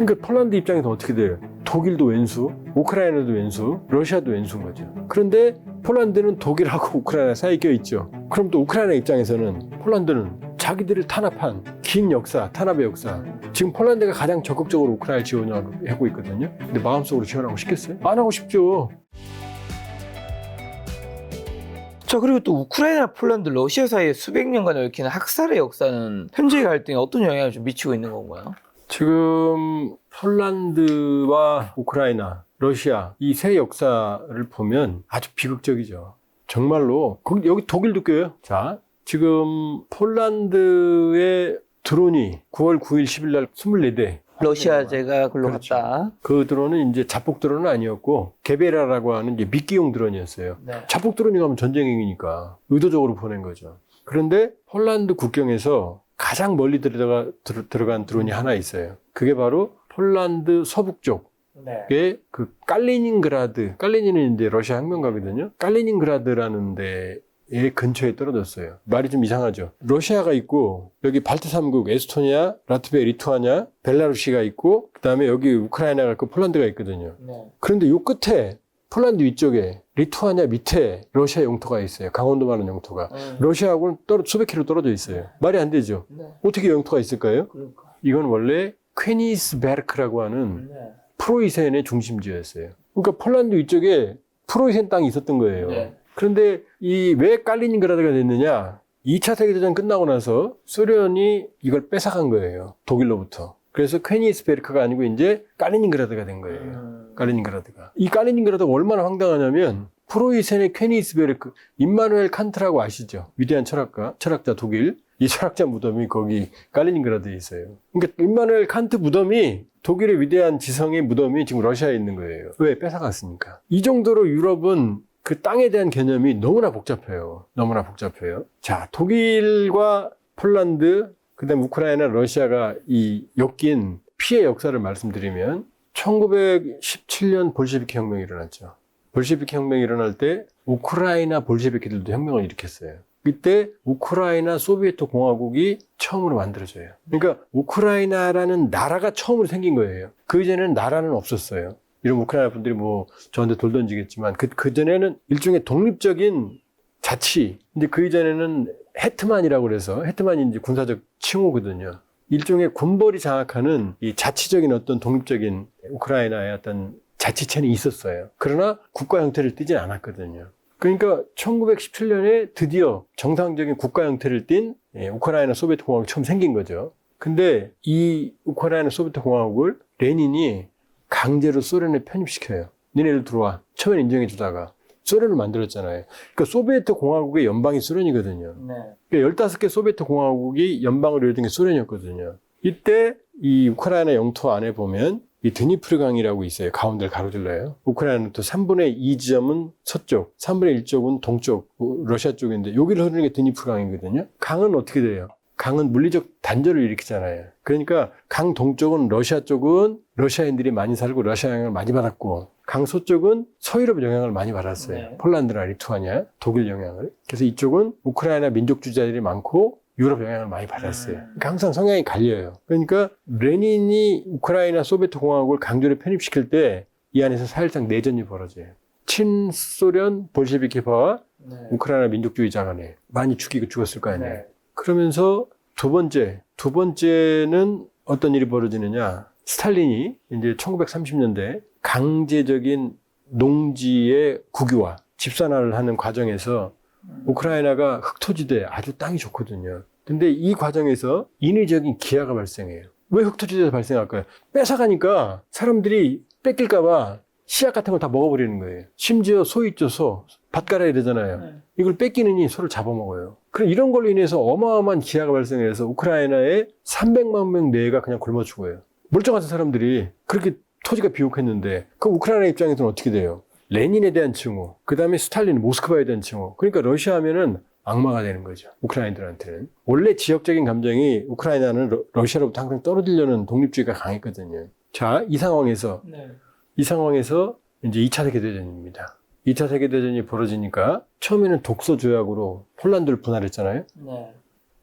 그러니까 폴란드 입장에서 어떻게 돼요? 독일도 왼수, 우크라이나도 왼수, 러시아도 왼수인 거죠. 그런데 폴란드는 독일하고 우크라이나 사이에 껴있죠. 그럼 또 우크라이나 입장에서는 폴란드는 자기들을 탄압한 긴 역사, 탄압의 역사. 지금 폴란드가 가장 적극적으로 우크라이나를 지원하고 있거든요. 근데 마음속으로 지원하고 싶겠어요? 안 하고 싶죠. 자, 그리고 또 우크라이나, 폴란드, 러시아 사이에 수백 년간 얽힌 학살의 역사는 현재의 갈등에 어떤 영향을 좀 미치고 있는 건가요? 지금 폴란드와 우크라이나, 러시아 이 세 역사를 보면 아주 비극적이죠. 정말로 여기 독일도 껴요. 자, 지금 폴란드의 드론이 9월 9일 10일 날 24대 러시아제가 글로 그렇죠. 갔다. 그 드론은 이제 자폭 드론은 아니었고 게베라라고 하는 이제 미끼용 드론이었어요. 네. 자폭 드론이 가면 전쟁행위니까 의도적으로 보낸 거죠. 그런데 폴란드 국경에서 가장 멀리 들어간 드론이 하나 있어요. 그게 바로 폴란드 서북쪽에 그 깔리닌은 이제 러시아 항명가거든요. 깔리닌그라드라는 데의 근처에 떨어졌어요. 말이 좀 이상하죠. 러시아가 있고 여기 발트 3국 에스토니아, 라트비아, 리투아니아, 벨라루시가 있고 그다음에 여기 우크라이나가 있고 폴란드가 있거든요. 그런데 요 끝에 폴란드 위쪽에 리투아니아 밑에 러시아 영토가 있어요. 강원도만한 영토가. 러시아하고는 수백 킬로 떨어져 있어요. 말이 안 되죠. 어떻게 영토가 있을까요? 이건 원래 퀘니스베르크라고 하는 프로이센의 중심지였어요. 그러니까 폴란드 위쪽에 프로이센 땅이 있었던 거예요. 그런데 왜 깔리닌그라드가 됐느냐? 2차 세계대전 끝나고 나서 소련이 이걸 뺏어간 거예요. 독일로부터. 그래서 퀘니스베르크가 아니고 이제 깔리닌그라드가 된 거예요. 깔리닌그라드가. 이 깔리닌그라드가 얼마나 황당하냐면 프로이센의 퀘니스베르크, 임마누엘 칸트라고 아시죠? 위대한 철학자 독일. 이 철학자 무덤이 거기 깔리닌그라드에 있어요. 그러니까 임마누엘 칸트 무덤이 독일의 위대한 지성의 무덤이 지금 러시아에 있는 거예요. 왜? 뺏어갔으니까. 이 정도로 유럽은 그 땅에 대한 개념이 너무나 복잡해요. 너무나 복잡해요. 자, 독일과 폴란드, 그 다음 우크라이나, 러시아가 이 엮인 피해 역사를 말씀드리면 1917년 볼셰비키 혁명이 일어났죠. 볼셰비키 혁명이 일어날 때 우크라이나 볼셰비키들도 혁명을 일으켰어요. 이때 우크라이나 소비에트 공화국이 처음으로 만들어져요. 그러니까 우크라이나라는 나라가 처음으로 생긴 거예요. 그 이전에는 나라는 없었어요. 이런 우크라이나 분들이 뭐 저한테 돌 던지겠지만 그 전에는 일종의 독립적인 자치. 근데 그 이전에는 헤트만이라고 그래서 헤트만이 이제 군사적 칭호거든요. 일종의 군벌이 장악하는 이 자치적인 어떤 독립적인 우크라이나의 어떤 자치체는 있었어요. 그러나 국가 형태를 띠진 않았거든요. 그러니까 1917년에 드디어 정상적인 국가 형태를 띈 우크라이나 소비에트 공화국이 처음 생긴 거죠. 근데 이 우크라이나 소비에트 공화국을 레닌이 강제로 소련에 편입시켜요. 니네들 들어와. 처음에 인정해주다가 소련을 만들었잖아요. 그러니까 소비에트 공화국의 연방이 소련이거든요. 그러니까 15개 소비에트 공화국이 연방을 이루던 게 소련이었거든요. 이때 이 우크라이나 영토 안에 보면 이 드니프르 강이라고 있어요. 가운데를 가로질러요. 우크라이나는 또 3분의 2 지점은 서쪽, 3분의 1쪽은 동쪽, 러시아 쪽인데 여기를 흐르는 게 드니프르 강이거든요. 강은 어떻게 돼요? 강은 물리적 단절을 일으키잖아요. 그러니까 강 동쪽은 러시아 쪽은 러시아인들이 많이 살고 러시아 영향을 많이 받았고 강 서쪽은 서유럽 영향을 많이 받았어요. 폴란드나 리투아니아, 독일 영향을. 그래서 이쪽은 우크라이나 민족주의자들이 많고 유럽 영향을 많이 받았어요. 그러니까 항상 성향이 갈려요. 그러니까 레닌이 우크라이나 소비에트 공화국을 강제로 편입시킬 때 이 안에서 사실상 내전이 벌어져요. 친소련 볼셰비키파와 우크라이나 민족주의자 간에 많이 죽었을 거 아니에요. 그러면서 두 번째는 어떤 일이 벌어지느냐. 스탈린이 이제 1930년대 강제적인 농지의 국유화, 집산화를 하는 과정에서 우크라이나가 흑토지대 아주 땅이 좋거든요. 근데 이 과정에서 인위적인 기아가 발생해요. 왜 흑토지대에서 발생할까요? 뺏어가니까 사람들이 뺏길까봐 씨앗 같은 걸 다 먹어버리는 거예요. 심지어 소 있죠, 소. 밭 갈아야 되잖아요. 이걸 뺏기느니 소를 잡아먹어요. 그럼 이런 걸로 인해서 어마어마한 기아가 발생해서 우크라이나의 300만 명 내외가 그냥 굶어 죽어요. 멀쩡한 사람들이 그렇게 토지가 비옥했는데 그럼 우크라이나 입장에서는 어떻게 돼요? 레닌에 대한 칭호, 그 다음에 스탈린, 모스크바에 대한 칭호. 그러니까 러시아 하면은 악마가 되는 거죠. 우크라이나들한테는. 원래 지역적인 감정이 우크라이나는 러시아로부터 항상 떨어지려는 독립주의가 강했거든요. 자, 이 상황에서 이제 2차 세계대전입니다. 2차 세계대전이 벌어지니까 처음에는 독소 조약으로 폴란드를 분할했잖아요.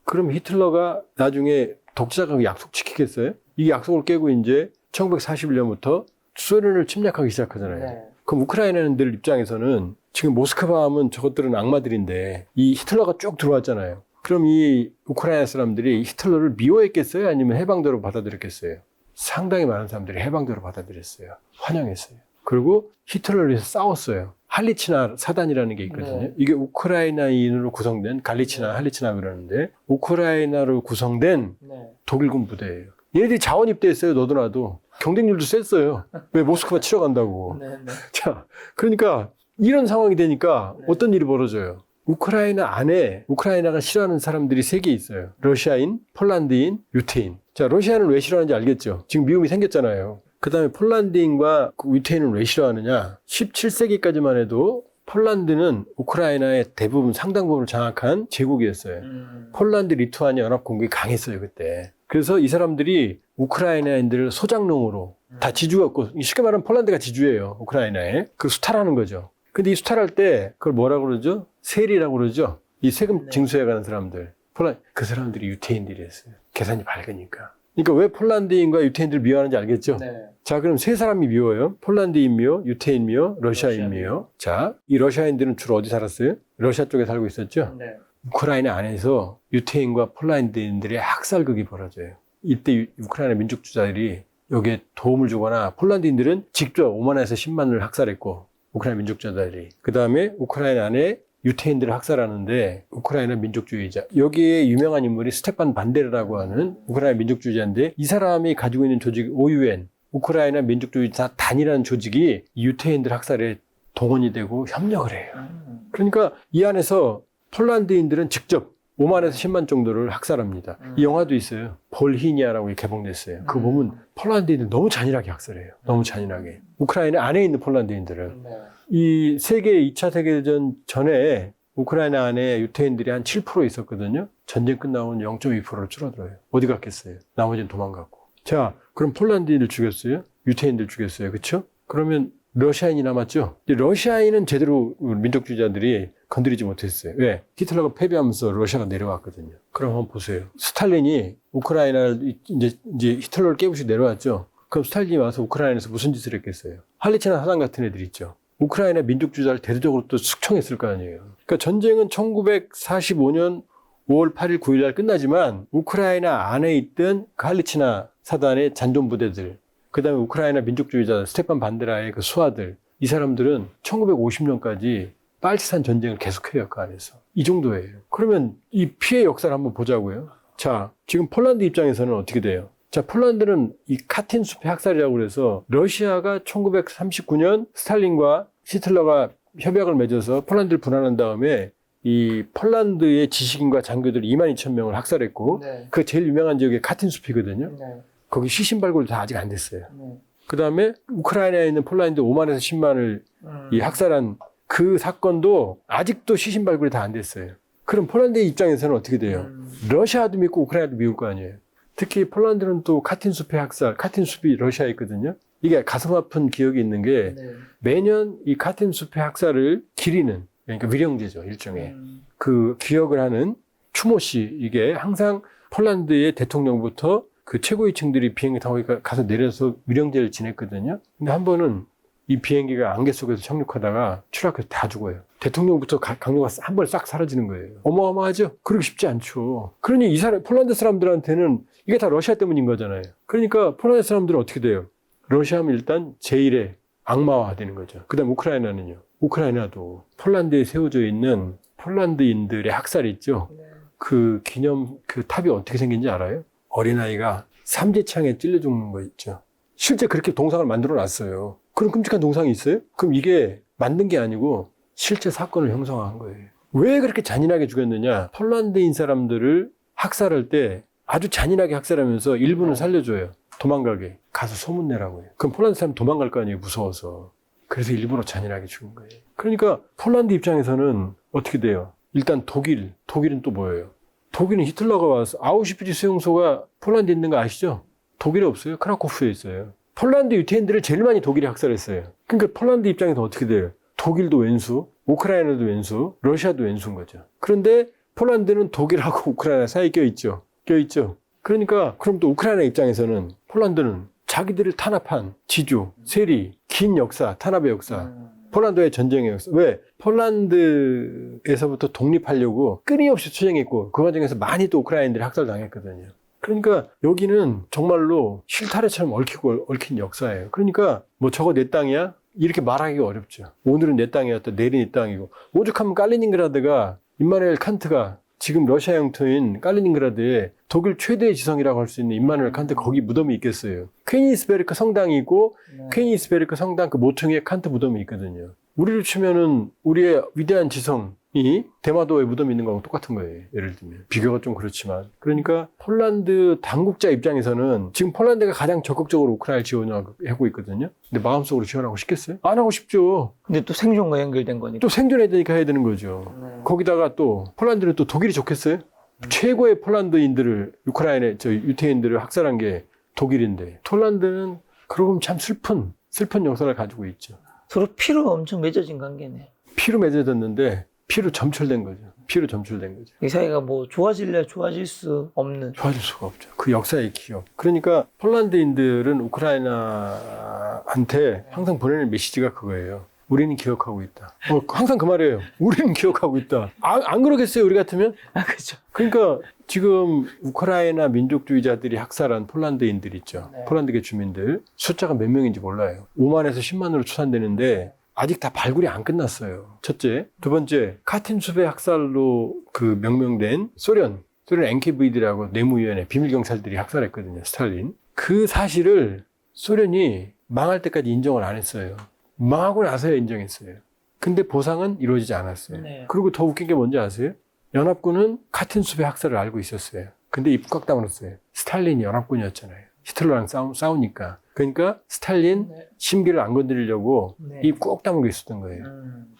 그럼 히틀러가 나중에 독자가 약속 지키겠어요? 이 약속을 깨고 이제 1941년부터 소련을 침략하기 시작하잖아요. 네. 그럼 우크라이나인들 입장에서는 지금 모스크바 하면 저것들은 악마들인데 이 히틀러가 쭉 들어왔잖아요. 그럼 이 우크라이나 사람들이 히틀러를 미워했겠어요? 아니면 해방대로 받아들였겠어요? 상당히 많은 사람들이 해방대로 받아들였어요. 환영했어요. 그리고 히틀러를 위해서 싸웠어요. 할리치나 사단이라는 게 있거든요. 네. 이게 우크라이나인으로 구성된 갈리치나 할리치나 그러는데 우크라이나로 구성된 네. 독일군 부대예요. 얘네들이 자원 입대했어요. 너도 나도. 경쟁률도 셌어요. 왜 모스크바 치러 간다고. 네. 네. 자, 그러니까 이런 상황이 되니까 네. 어떤 일이 벌어져요. 우크라이나 안에 우크라이나가 싫어하는 사람들이 세 개 있어요. 러시아인, 폴란드인, 유태인. 자, 러시아는 왜 싫어하는지 알겠죠? 지금 미움이 생겼잖아요. 그 다음에 폴란드인과 그 유태인은 왜 싫어하느냐? 17세기까지만 해도 폴란드는 우크라이나의 대부분 상당 부분을 장악한 제국이었어요. 폴란드 리투아니아 연합공국이 강했어요, 그때. 그래서 이 사람들이 우크라이나인들을 소장농으로 다 지주였고, 쉽게 말하면 폴란드가 지주예요, 우크라이나에. 그 수탈하는 거죠. 근데 이 수탈할 때 그걸 뭐라고 그러죠? 세리라고 그러죠? 이 세금 네. 징수해가는 사람들. 그 사람들이 유태인들이었어요. 계산이 밝으니까. 그러니까 왜 폴란드인과 유태인들을 미워하는지 알겠죠? 네. 자, 그럼 세 사람이 미워요. 폴란드인 미워, 유태인 미워, 러시아인 러시아인 미워. 자, 이 러시아인들은 주로 어디 살았어요? 러시아 쪽에 살고 있었죠? 네. 우크라이나 안에서 유태인과 폴란드인들의 학살극이 벌어져요. 이때 우크라이나 민족주자들이 여기에 도움을 주거나 폴란드인들은 직접 5만에서 10만을 학살했고 우크라이나 민족주자들이 그 다음에 우크라이나 안에 유태인들을 학살하는데 우크라이나 민족주의자 여기에 유명한 인물이 스테판 반데르라고 하는 우크라이나 민족주의자인데 이 사람이 가지고 있는 조직 OUN 우크라이나 민족주의자 단이라는 조직이 이 유태인들 학살에 동원이 되고 협력을 해요. 그러니까 이 안에서 폴란드인들은 직접 5만에서 10만 정도를 학살합니다. 이 영화도 있어요. 볼히니아라고 개봉됐어요. 그거 보면 폴란드인들 너무 잔인하게 학살해요. 너무 잔인하게. 우크라이나 안에 있는 폴란드인들을. 네. 이 2차 세계대전 전에 우크라이나 안에 유태인들이 한 7% 있었거든요. 전쟁 끝나고는 0.2%로 줄어들어요. 어디 갔겠어요? 나머지는 도망갔고. 자, 그럼 폴란드인들 죽였어요? 유태인들 죽였어요. 그렇죠? 그러면 러시아인이 남았죠? 러시아인은 제대로 민족주의자들이 건드리지 못했어요. 왜? 히틀러가 패배하면서 러시아가 내려왔거든요. 그럼 한번 보세요. 스탈린이 우크라이나를 이제 히틀러를 깨부시고 내려왔죠? 그럼 스탈린이 와서 우크라이나에서 무슨 짓을 했겠어요? 할리치나 사단 같은 애들 있죠? 우크라이나 민족주의자를 대대적으로 또 숙청했을 거 아니에요. 그러니까 전쟁은 1945년 5월 8일, 9일 날 끝나지만 우크라이나 안에 있던 그 할리치나 사단의 잔존 부대들, 그 다음에 우크라이나 민족주의자 스테판 반데라의 그 수하들, 이 사람들은 1950년까지 빨치산 전쟁을 계속해요, 그 안에서. 이 정도예요. 그러면 이 피해 역사를 한번 보자고요. 자, 지금 폴란드 입장에서는 어떻게 돼요? 자, 폴란드는 이 카틴 숲의 학살이라고 그래서 러시아가 1939년 스탈린과 히틀러가 협약을 맺어서 폴란드를 분할한 다음에 이 폴란드의 지식인과 장교들 22,000명을 학살했고 네. 그 제일 유명한 지역이 카틴 숲이거든요. 네. 거기 시신 발굴도 다 아직 안 됐어요. 네. 그 다음에 우크라이나에 있는 폴란드 5만에서 10만을 이 학살한 그 사건도 아직도 시신 발굴이 다 안 됐어요. 그럼 폴란드의 입장에서는 어떻게 돼요? 러시아도 믿고 우크라이나도 미울 거 아니에요. 특히 폴란드는 또 카틴 숲의 학살, 카틴 숲이 러시아에 있거든요. 이게 가슴 아픈 기억이 있는 게 네. 매년 이 카틴 숲의 학살을 기리는, 그러니까 위령제죠, 일종의. 그 기억을 하는 추모시, 이게 항상 폴란드의 대통령부터 그 최고위층들이 비행기 타고 가서 내려서 위령제를 지냈거든요. 근데 한 번은 이 비행기가 안개 속에서 착륙하다가 추락해서 다 죽어요. 대통령부터 강요가 한 번에 싹 사라지는 거예요. 어마어마하죠? 그러기 쉽지 않죠. 그러니 이 사람, 폴란드 사람들한테는 이게 다 러시아 때문인 거잖아요. 그러니까 폴란드 사람들은 어떻게 돼요? 러시아는 일단 제1의 악마화되는 거죠. 그 다음 우크라이나는요. 우크라이나도 폴란드에 세워져 있는 폴란드인들의 학살이 있죠. 그 기념, 그 탑이 어떻게 생긴지 알아요? 어린아이가 삼재창에 찔려 죽는 거 있죠. 실제 그렇게 동상을 만들어 놨어요. 그런 끔찍한 동상이 있어요? 그럼 이게 만든 게 아니고 실제 사건을 형성한 거예요. 왜 그렇게 잔인하게 죽였느냐? 폴란드인 사람들을 학살할 때 아주 잔인하게 학살하면서 일부는 살려줘요. 도망가게. 가서 소문내라고 해요. 그럼 폴란드 사람 도망갈 거 아니에요, 무서워서. 그래서 일부러 잔인하게 죽은 거예요. 그러니까 폴란드 입장에서는 어떻게 돼요? 일단 독일은 또 뭐예요? 독일은 히틀러가 와서 아우슈비츠 수용소가 폴란드에 있는 거 아시죠? 독일에 없어요. 크라코프에 있어요. 폴란드 유태인들을 제일 많이 독일이 학살했어요. 그러니까 폴란드 입장에서 어떻게 돼요? 독일도 왼수, 우크라이나도 왼수, 러시아도 왼수인 거죠. 그런데 폴란드는 독일하고 우크라이나 사이에 껴있죠. 그러니까 그럼 또 우크라이나 입장에서는 폴란드는 자기들을 탄압한 지주, 세리, 긴 역사, 탄압의 역사, 폴란드의 전쟁의 역사. 왜? 폴란드에서부터 독립하려고 끊임없이 투쟁했고 그 과정에서 많이 또 우크라이나인들이 학살당했거든요. 그러니까 여기는 정말로 실타래처럼 얽힌 역사예요. 그러니까 뭐 저거 내 땅이야? 이렇게 말하기가 어렵죠. 오늘은 내 땅이었다, 내일은 이 땅이고. 오죽하면 칼리닝그라드가 임마누엘 칸트가 지금 러시아 영토인 칼리닝그라드에 독일 최대의 지성이라고 할 수 있는 임마누엘 칸트 거기 무덤이 있겠어요. 퀘니스베르크 성당이 있고 퀘니스베르크 성당 그 모퉁이에 칸트 무덤이 있거든요. 우리로 치면은 우리의 위대한 지성이 대마도에 무덤이 있는 거하고 똑같은 거예요. 예를 들면. 비교가 좀 그렇지만. 그러니까 폴란드 당국자 입장에서는 지금 폴란드가 가장 적극적으로 우크라이나를 지원하고 있거든요. 근데 마음속으로 지원하고 싶겠어요? 안 하고 싶죠. 근데 또 생존과 연결된 거니까. 또 생존해야 되니까 해야 되는 거죠. 거기다가 또 폴란드는 또 독일이 좋겠어요? 최고의 폴란드인들을 우크라이나 유태인들을 학살한 게 독일인데 폴란드는 그러고 보면 참 슬픈 역사를 가지고 있죠. 서로 피로 엄청 맺어진 관계네. 피로 맺어졌는데 피로 점철된 거죠. 피로 점철된 거죠. 이 사이가 뭐 좋아질래 좋아질 수 없는. 좋아질 수가 없죠. 그 역사의 기억. 그러니까 폴란드인들은 우크라이나한테 항상 보내는 메시지가 그거예요. 우리는 기억하고 있다. 항상 그 말이에요. 우리는 기억하고 있다. 안 그러겠어요, 우리 같으면? 그렇죠. 그러니까 지금 우크라이나 민족주의자들이 학살한 폴란드인들 있죠. 네. 폴란드계 주민들. 숫자가 몇 명인지 몰라요. 5만에서 10만으로 추산되는데 아직 다 발굴이 안 끝났어요. 첫째. 두 번째, 카틴 숲의 학살로 그 명명된 소련 NKVD라고 내무위원회 비밀경찰들이 학살했거든요. 스탈린. 그 사실을 소련이 망할 때까지 인정을 안 했어요. 망하고 나서야 인정했어요. 근데 보상은 이루어지지 않았어요. 네. 그리고 더 웃긴 게 뭔지 아세요? 연합군은 카틴 숲의 학살을 알고 있었어요. 근데 입국 다물었어요. 스탈린이 연합군이었잖아요. 히틀러랑 싸우니까. 그러니까 스탈린 네. 심기를 안 건드리려고 네. 입 꼭 다물고 있었던 거예요.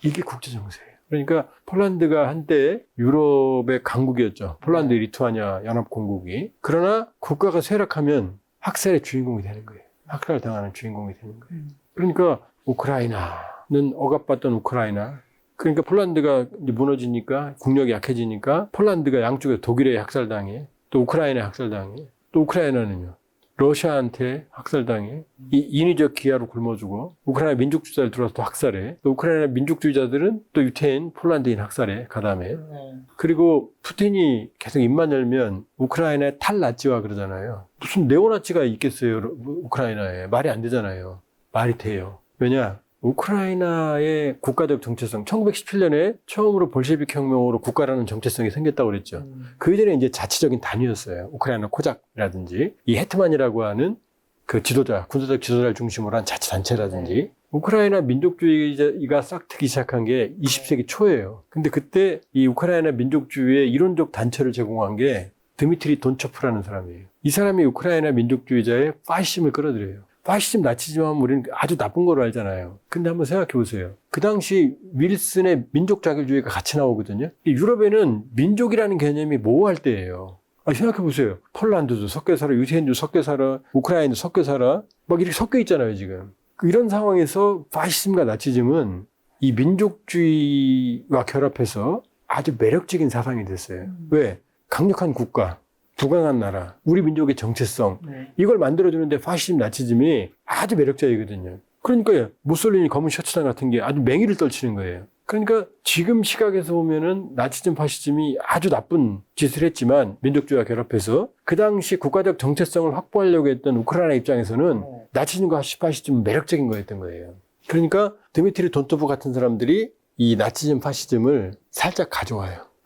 이게 국제정세예요. 그러니까 폴란드가 한때 유럽의 강국이었죠. 폴란드, 리투아니아 연합공국이. 그러나 국가가 쇠락하면 학살의 주인공이 되는 거예요. 학살을 당하는 주인공이 되는 거예요. 그러니까 우크라이나는 억압받던 우크라이나. 그러니까 폴란드가 이제 무너지니까 국력이 약해지니까 폴란드가 양쪽에 독일에 학살당해. 또 우크라이나에 학살당해. 또 우크라이나는요. 러시아한테 학살당해. 이 인위적 기하로 굶어주고 우크라이나 민족주의자들 들어와서 또 학살해. 또 우크라이나 민족주의자들은 또 유태인, 폴란드인 학살해. 가담해. 그리고 푸틴이 계속 입만 열면 우크라이나의 탈나치화 그러잖아요. 무슨 네오나치가 있겠어요. 우크라이나에. 말이 안 되잖아요. 말이 돼요. 왜냐? 우크라이나의 국가적 정체성, 1917년에 처음으로 볼셰비크 혁명으로 국가라는 정체성이 생겼다고 그랬죠. 그 이전에 이제 자치적인 단위였어요. 우크라이나 코작이라든지, 이 헤트만이라고 하는 그 지도자, 군사적 지도자를 중심으로 한 자치단체라든지, 우크라이나 민족주의가 싹 트기 시작한 게 20세기 초예요. 근데 그때 이 우크라이나 민족주의의 이론적 단체를 제공한 게 드미트리 돈초프라는 사람이에요. 이 사람이 우크라이나 민족주의자의 파시즘을 끌어들여요. 파시즘, 나치즘 하면 우리는 아주 나쁜 거로 알잖아요. 근데 한번 생각해 보세요. 그 당시 윌슨의 민족 자결주의가 같이 나오거든요. 유럽에는 민족이라는 개념이 모호할 때예요. 생각해 보세요. 폴란드도 섞여 살아, 유태인도 섞여 살아, 우크라이나도 섞여 살아. 막 이렇게 섞여 있잖아요, 지금. 이런 상황에서 파시즘과 나치즘은 이 민족주의와 결합해서 아주 매력적인 사상이 됐어요. 왜? 강력한 국가. 부강한 나라, 우리 민족의 정체성, 이걸 만들어주는데 파시즘, 나치즘이 아주 매력적이거든요. 그러니까 무솔리니 검은 셔츠단 같은 게 아주 맹위를 떨치는 거예요. 그러니까 지금 시각에서 보면은 나치즘, 파시즘이 아주 나쁜 짓을 했지만 민족주의와 결합해서 그 당시 국가적 정체성을 확보하려고 했던 우크라이나 입장에서는 나치즘과 파시즘은 매력적인 거였던 거예요. 그러니까 드미트리 돈토프 같은 사람들이 이 나치즘, 파시즘을 살짝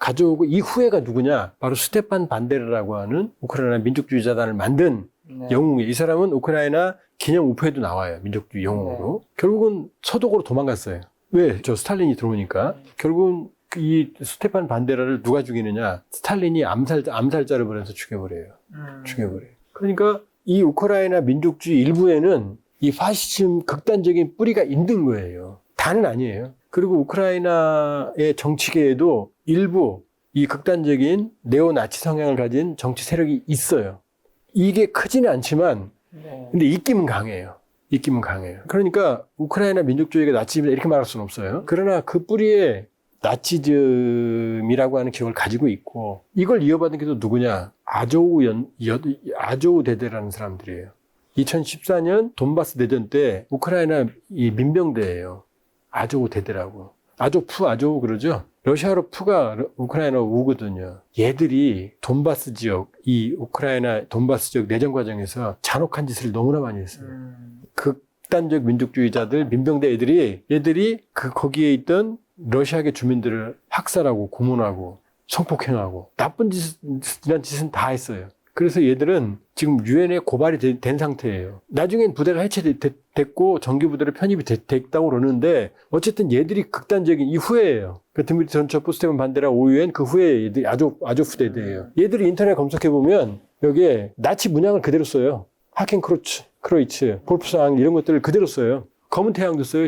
가져오고 이 후예가 누구냐? 바로 스테판 반데르라고 하는 우크라이나 민족주의자단을 만든 영웅이에요. 이 사람은 우크라이나 기념 우표에도 나와요. 민족주의 영웅으로. 결국은 서독으로 도망갔어요. 왜? 저 스탈린이 들어오니까. 결국은 이 스테판 반데라를 누가 죽이느냐? 스탈린이 암살자를 보내서 죽여버려요. 그러니까 이 우크라이나 민족주의 일부에는 이 파시즘 극단적인 뿌리가 있는 거예요. 다는 아니에요. 그리고 우크라이나의 정치계에도 일부 이 극단적인 네오나치 성향을 가진 정치 세력이 있어요. 이게 크지는 않지만 근데 입김은 강해요. 그러니까 우크라이나 민족주의가 나치즘이다 이렇게 말할 수는 없어요. 그러나 그 뿌리에 나치즘이라고 하는 기억을 가지고 있고 이걸 이어받은 게 또 누구냐? 아조우 대대라는 사람들이에요. 2014년 돈바스 내전 때 우크라이나 이 민병대예요. 아조우 대대라고. 아조우 그러죠. 러시아로 푸가 우크라이나 우거든요. 얘들이 돈바스 지역, 이 우크라이나 돈바스 지역 내전 과정에서 잔혹한 짓을 너무나 많이 했어요. 극단적 민족주의자들, 민병대 얘들이 거기에 있던 러시아계 주민들을 학살하고 고문하고 성폭행하고 나쁜 짓이란 짓은 다 했어요. 그래서 얘들은 지금 유엔에 고발이 된 상태예요. 나중엔 부대가 해체됐고 정규부대로 편입이 됐다고 그러는데 어쨌든 얘들이 극단적인 이후에예요. 그 드미트리 전초프, 스테판 반데라, 오유엔 그 후에 얘들이 아조프 대대예요. 얘들이 인터넷 검색해보면 여기에 나치 문양을 그대로 써요. 하켄크로이츠, 볼프상 이런 것들을 그대로 써요. 검은 태양도 써요,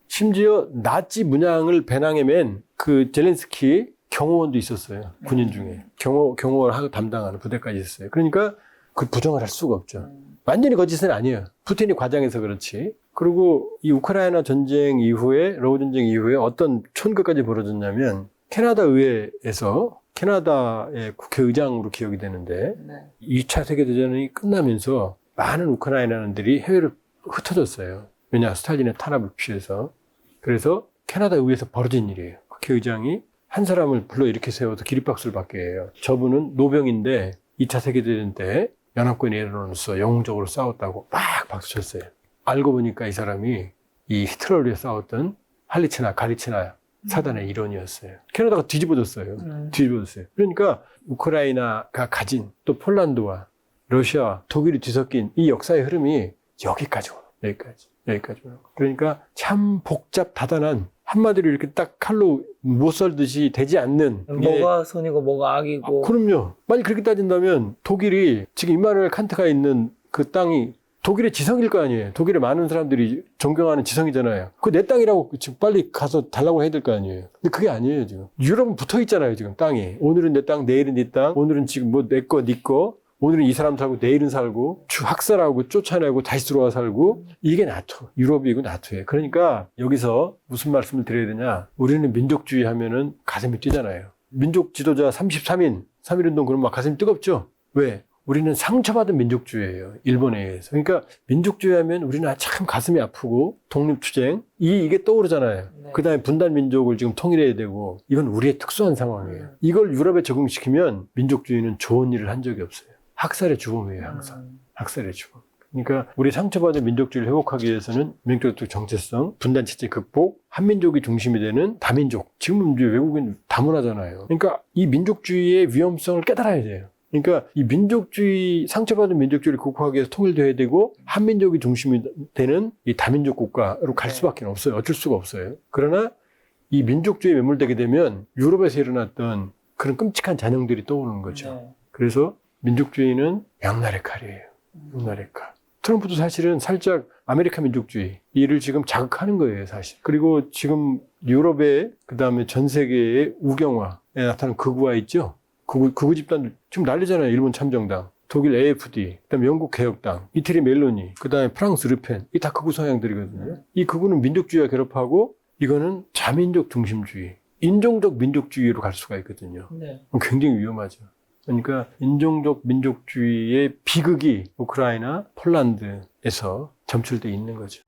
심지어 나치 문양을 배낭에 맨 그 젤렌스키 경호원도 있었어요. 군인 중에. 경호를 하고 담당하는 부대까지 있었어요. 그러니까 그 부정을 할 수가 없죠. 완전히 거짓은 아니에요. 푸틴이 과장해서 그렇지. 그리고 이 우크라이나 전쟁 이후에, 러우 전쟁 이후에 어떤 촌극까지 벌어졌냐면 캐나다 의회에서 캐나다의 국회의장으로 기억이 되는데 2차 세계대전이 끝나면서 많은 우크라이나인들이 해외로 흩어졌어요. 왜냐, 스탈린의 탄압을 피해서. 그래서 캐나다 의회에서 벌어진 일이에요. 국회의장이 한 사람을 불러 이렇게 세워서 기립박수를 받게 해요. 저분은 노병인데 2차 세계대전 때 연합군에 일어나서 영웅적으로 싸웠다고 막 박수 쳤어요. 알고 보니까 이 사람이 이 히틀러를 위해 싸웠던 가리치나 사단의 일원이었어요. 캐나다가 뒤집어졌어요. 그러니까 우크라이나가 가진 또 폴란드와 러시아, 독일이 뒤섞인 이 역사의 흐름이 여기까지 오는. 그러니까 참 복잡다단한 한마디로 이렇게 딱 칼로 못 썰듯이 되지 않는. 뭐가 선이고 뭐가 악이고. 그럼요. 만약 그렇게 따진다면 독일이 지금 임마누엘 칸트가 있는 그 땅이 독일의 지성일 거 아니에요. 독일의 많은 사람들이 존경하는 지성이잖아요. 그 내 땅이라고 지금 빨리 가서 달라고 해야 될 거 아니에요. 근데 그게 아니에요, 지금. 유럽은 붙어 있잖아요, 지금 땅이. 오늘은 내 땅, 내일은 네 땅. 오늘은 지금 뭐 내 거, 네 거. 오늘은 이 사람 살고 내일은 살고 학살하고 쫓아내고 다시 들어와 살고 이게 나토, 유럽이고 나토예요. 그러니까 여기서 무슨 말씀을 드려야 되냐. 우리는 민족주의 하면은 가슴이 뛰잖아요. 민족 지도자 33인 3.1운동 그러면 막 가슴이 뜨겁죠. 왜? 우리는 상처받은 민족주의예요. 일본에 의해서. 그러니까 민족주의 하면 우리는 참 가슴이 아프고 독립투쟁 이게 떠오르잖아요. 네. 그 다음에 분단민족을 지금 통일해야 되고 이건 우리의 특수한 상황이에요. 이걸 유럽에 적용시키면 민족주의는 좋은 일을 한 적이 없어요. 학살의 주범이에요, 항상. 학살의 주범. 그러니까 우리 상처받은 민족주의를 회복하기 위해서는 민족적 정체성, 분단체제 극복, 한민족이 중심이 되는 다민족. 지금 이제 외국인 다문화잖아요. 그러니까 이 민족주의의 위험성을 깨달아야 돼요. 그러니까 이 민족주의, 상처받은 민족주의를 극복하기 위해서 통일돼야 되고 한민족이 중심이 되는 이 다민족 국가로 갈 수밖에 없어요. 어쩔 수가 없어요. 그러나 이 민족주의에 매몰되게 되면 유럽에서 일어났던 그런 끔찍한 잔영들이 떠오르는 거죠. 그래서 민족주의는 양날의 칼이에요. 양날의 칼. 트럼프도 사실은 살짝 아메리카 민족주의 이를 지금 자극하는 거예요, 사실. 그리고 지금 유럽의 그다음에 전 세계의 우경화에 나타나는 극우화 있죠. 극우 집단들 지금 난리잖아요. 일본 참정당, 독일 AFD, 그다음에 영국 개혁당, 이태리 멜로니, 그다음에 프랑스 르펜. 이 다 극우 성향들이거든요. 이 극우는 민족주의와 결합하고 이거는 자민족 중심주의, 인종적 민족주의로 갈 수가 있거든요. 굉장히 위험하죠. 그러니까 인종적 민족주의의 비극이 우크라이나, 폴란드에서 점출돼 있는 거죠.